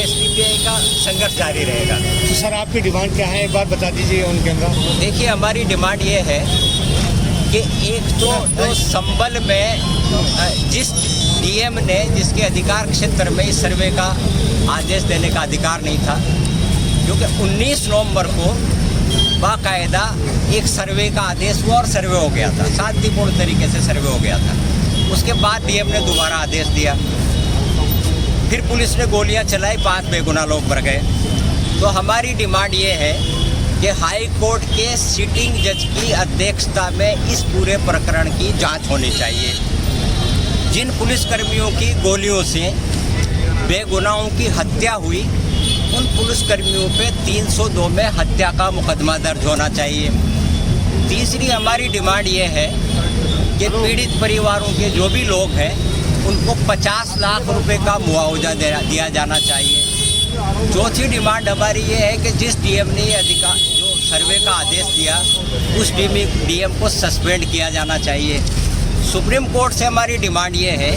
SDPI का संघर्ष जारी रहेगा। तो सर आपकी डिमांड क्या है, एक बार बता दीजिए उनके अंदर। देखिए, हमारी डिमांड ये है कि एक तो जो संबल में जिस डीएम ने जिसके अधिकार क्षेत्र में इस सर्वे का आदेश देने का अधिकार नहीं था, क्योंकि 19 नवंबर को बाकायदा एक सर्वे का आदेश हुआ और सर्वे हो गया था, शांतिपूर्ण तरीके से सर्वे हो गया था। उसके बाद डीएम ने दोबारा आदेश दिया, फिर पुलिस ने गोलियां चलाई, 5 बेगुनाह लोग मर गए। तो हमारी डिमांड ये है कि हाई कोर्ट के सिटिंग जज की अध्यक्षता में इस पूरे प्रकरण की जांच होनी चाहिए। जिन पुलिसकर्मियों की गोलियों से बेगुनाहों की हत्या हुई, उन पुलिसकर्मियों पे 302 में हत्या का मुकदमा दर्ज होना चाहिए। तीसरी हमारी डिमांड ये है कि पीड़ित परिवारों के जो भी लोग हैं उनको 50 लाख रुपए का मुआवजा दिया जाना चाहिए। चौथी डिमांड हमारी ये है कि जिस डीएम ने ये अधिकार जो सर्वे का आदेश दिया, उस डीएम को सस्पेंड किया जाना चाहिए। सुप्रीम कोर्ट से हमारी डिमांड ये है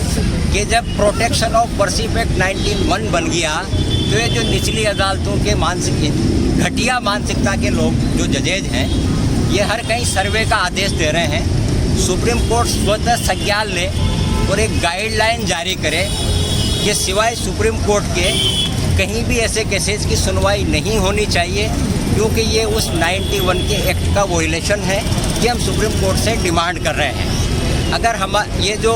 कि जब प्रोटेक्शन ऑफ पर्सन एक्ट 1901 बन गया, तो ये जो निचली अदालतों के घटिया मानसिकता के लोग जो जजेज हैं, ये हर कहीं सर्वे का आदेश दे रहे हैं। सुप्रीम कोर्ट स्वतः संज्ञान ले और एक गाइडलाइन जारी करे कि सिवाय सुप्रीम कोर्ट के कहीं भी ऐसे केसेस की सुनवाई नहीं होनी चाहिए, क्योंकि ये उस 91 के एक्ट का वोलेशन है कि हम सुप्रीम कोर्ट से डिमांड कर रहे हैं। अगर हम ये जो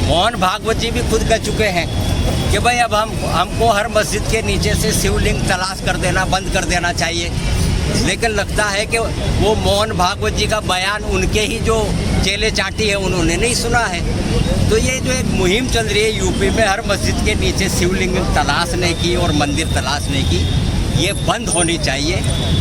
मोहन भागवत जी भी खुद कह चुके हैं कि भाई अब हमको हर मस्जिद के नीचे से शिवलिंग तलाश कर देना बंद कर देना चाहिए, लेकिन लगता है कि वो मोहन भागवत जी का बयान उनके ही जो चेले चाटी है उन्होंने नहीं सुना है। तो ये जो एक मुहिम चल रही है यूपी में हर मस्जिद के नीचे शिवलिंग तलाशने की और मंदिर तलाशने की, ये बंद होनी चाहिए।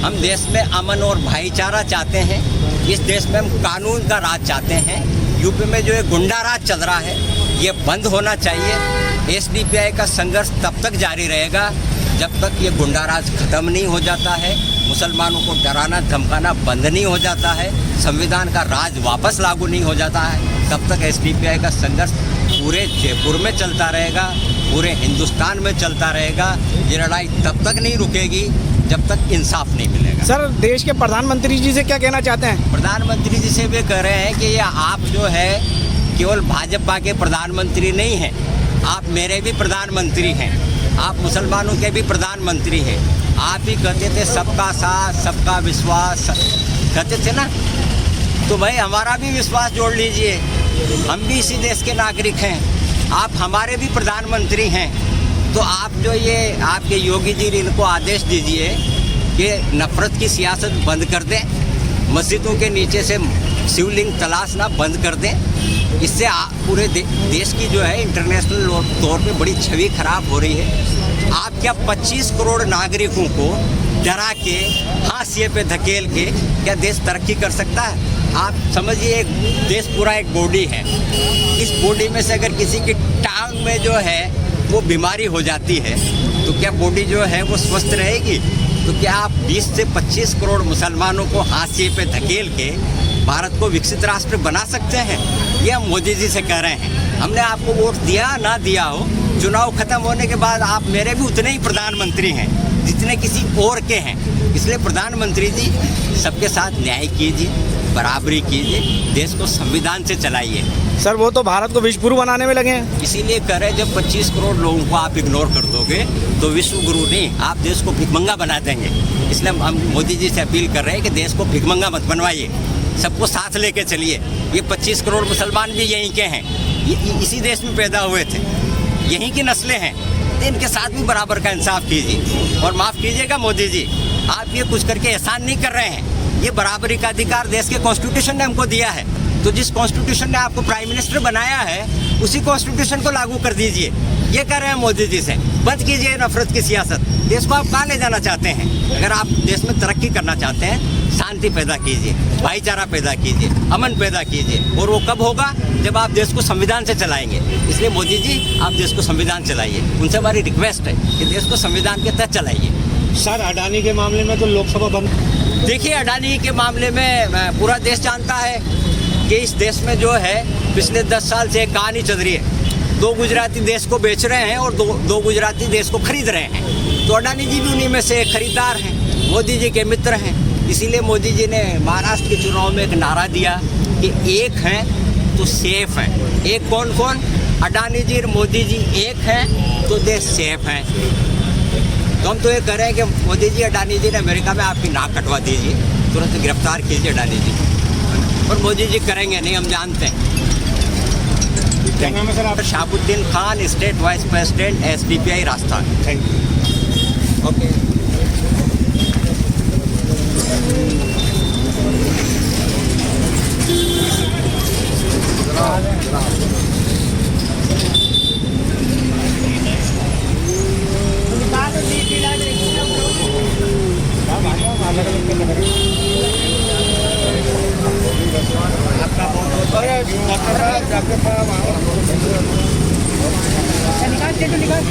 हम देश में अमन और भाईचारा चाहते हैं, इस देश में हम कानून का राज चाहते हैं। यूपी में जो एक गुंडा राज चल रहा है, ये बंद होना चाहिए। एसडीपीआई का संघर्ष तब तक जारी रहेगा जब तक ये गुंडा राज खत्म नहीं हो जाता है, मुसलमानों को डराना धमकाना बंद नहीं हो जाता है, संविधान का राज वापस लागू नहीं हो जाता है। तब तक एसडीपीआई का संघर्ष पूरे जयपुर में चलता रहेगा, पूरे हिंदुस्तान में चलता रहेगा। ये लड़ाई तब तक नहीं रुकेगी जब तक इंसाफ नहीं मिलेगा। सर, देश के प्रधानमंत्री जी से क्या कहना चाहते हैं? प्रधानमंत्री जी से भी कह रहे हैं कि ये आप जो है केवल भाजपा के प्रधानमंत्री नहीं हैं, आप मेरे भी प्रधानमंत्री हैं, आप मुसलमानों के भी प्रधानमंत्री हैं। आप ही कहते थे सबका साथ सबका विश्वास, कहते थे ना, तो भाई हमारा भी विश्वास जोड़ लीजिए, हम भी इसी देश के नागरिक हैं, आप हमारे भी प्रधानमंत्री हैं। तो आप जो ये आपके योगी जी इनको आदेश दीजिए कि नफरत की सियासत बंद कर दें, मस्जिदों के नीचे से शिवलिंग तलाशना बंद कर दें। इससे पूरे देश की जो है इंटरनेशनल तौर पे बड़ी छवि खराब हो रही है। आप क्या 25 करोड़ नागरिकों को डरा के हाशिए पे धकेल के क्या देश तरक्की कर सकता है? आप समझिए, एक देश पूरा एक बॉडी है, इस बॉडी में से अगर किसी की टांग में जो है वो बीमारी हो जाती है, तो क्या बॉडी जो है वो स्वस्थ रहेगी? तो क्या आप 20 से 25 करोड़ मुसलमानों को हाशिए पे धकेल के भारत को विकसित राष्ट्र बना सकते हैं? ये हम मोदी जी से कह रहे हैं। हमने आपको वोट दिया ना दिया हो, चुनाव खत्म होने के बाद आप मेरे भी उतने ही प्रधानमंत्री हैं जितने किसी और के हैं। इसलिए प्रधानमंत्री जी सबके साथ न्याय कीजिए, बराबरी कीजिए, देश को संविधान से चलाइए। सर, वो तो भारत को विश्व गुरु बनाने में लगे हैं। इसीलिए कह रहे हैं, जब 25 करोड़ लोगों को आप इग्नोर कर दोगे तो विश्व गुरु नहीं, आप देश को भिखमंगा बना देंगे। इसलिए हम मोदी जी से अपील कर रहे हैं कि देश को भिखमंगा मत बनवाइए, सबको साथ लेके चलिए। ये 25 करोड़ मुसलमान भी यहीं के हैं, इसी देश में पैदा हुए थे, यहीं की नस्लें हैं, इनके साथ भी बराबर का इंसाफ कीजिए। और माफ़ कीजिएगा मोदी जी, आप ये कुछ करके एहसान नहीं कर रहे हैं। ये बराबरी का अधिकार देश के कॉन्स्टिट्यूशन ने हमको दिया है, तो जिस कॉन्स्टिट्यूशन ने आपको प्राइम मिनिस्टर बनाया है उसी कॉन्स्टिट्यूशन को लागू कर दीजिए। ये कह रहे हैं मोदी जी से, बंद कीजिए नफरत की सियासत। देश को आप कहाँ ले जाना चाहते हैं? अगर आप देश में तरक्की करना चाहते हैं, शांति पैदा कीजिए, भाईचारा पैदा कीजिए, अमन पैदा कीजिए, और वो कब होगा? जब आप देश को संविधान से चलाएंगे। इसलिए मोदी जी, आप देश को संविधान चलाइए। उनसे हमारी रिक्वेस्ट है कि देश को संविधान के तहत चलाइए। सर, अडानी के मामले में तो लोकसभा बंद। देखिए, अडानी के मामले में पूरा देश जानता है कि इस देश में जो है पिछले 10 साल से एक कहानी चल रही है दो गुजराती देश को बेच रहे हैं और दो गुजराती देश को खरीद रहे हैं। तो अडानी जी भी उन्हीं में से एक खरीदार हैं, मोदी जी के मित्र हैं। इसीलिए मोदी जी ने महाराष्ट्र के चुनाव में एक नारा दिया कि एक हैं तो सेफ हैं। एक कौन कौन? अडानी जी और मोदी जी एक हैं तो देश सेफ है। तो हम तो ये कह रहे हैं कि मोदी जी, अडानी जी ने अमेरिका में आपकी नाक कटवा दीजिए, तुरंत गिरफ्तार कीजिए अडानी जी। और मोदी जी करेंगे नहीं, हम जानते हैं। क्या नाम है सर आप? Shahabuddin Khan, state wise president SDPI Rajasthan. Thank you. Okay. आपका बहुत बहुत डॉक्टर साहब आओ। निकाल